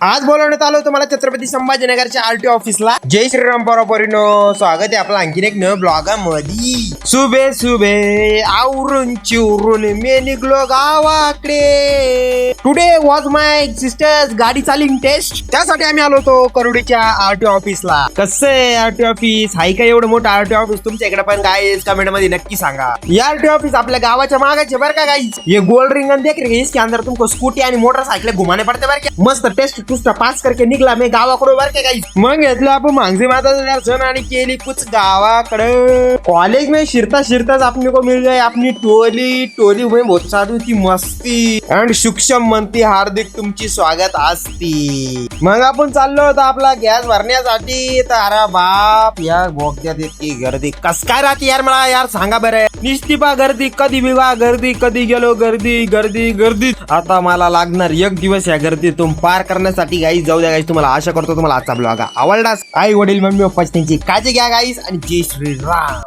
आज बोलवण्यात आलो तुम्हाला छत्रपती संभाजीनगरच्या आरटीओ ऑफिसला. जय श्रीराम पोरापोरीनो, स्वागत आहे आपलं आणखीन एक नव ब्लॉग मध्ये. सुबे सुबे आवरून चिवरून मी निघलो गावाकडे. टुडे वॉज माय सिस्टर्स गाडी चालिंग टेस्ट. त्यासाठी आम्ही आलो होतो करोडीच्या आरटीओ ऑफिसला. कसं आहे आरटीओ ऑफिस? हाय का एवढं मोठं आरटीओ ऑफिस तुमच्या इकडे? पण काय कमेंट मध्ये नक्की सांगा. ये आरटीओ ऑफिस आपल्या गावाच्या मागाचे बरं का गाईज. ये गोल्ड रिंग देख रहे हैं, इसके अंदर तुमको स्कूटी आणि मोटरसाइकिल घुमाने पडते बरं का. मस्त टेस्ट टूस्टा पास करके निघला मी गावाकडे बरं का गाईज. मग घेतलं आपण मांगजे माताचं दर्शन आणि केली कुछ गावाकडे. कॉलेज में शिरता शिरताच अपने को मिल जाए अपनी टोली. टोली में बहुत सारी ती मस्ती अँड सूक्ष्म म्हणती हार्दिक तुमची स्वागत असती. मग आपण चाललो होतो आपला गॅस भरण्यासाठी. तर अरे बाप यार बोगद्यात इतकी गर्दी कस काय राहते यार, मला यार सांगा बरं. निस्तिपा गर्दी, कधी बिवा गर्दी, कधी गेलो गर्दी गर्दी गर्दी. आता मला लागणार एक दिवस या गर्दीतून पार करण्यासाठी. गाईस जाऊ द्या गाईस, तुम्हाला आशा करतो तुम्हाला आजचा ब्लॉग आवडलाच. आई वडील मम्मी पप्पा त्यांची काळजी घ्या गाईस आणि जय श्रीराम.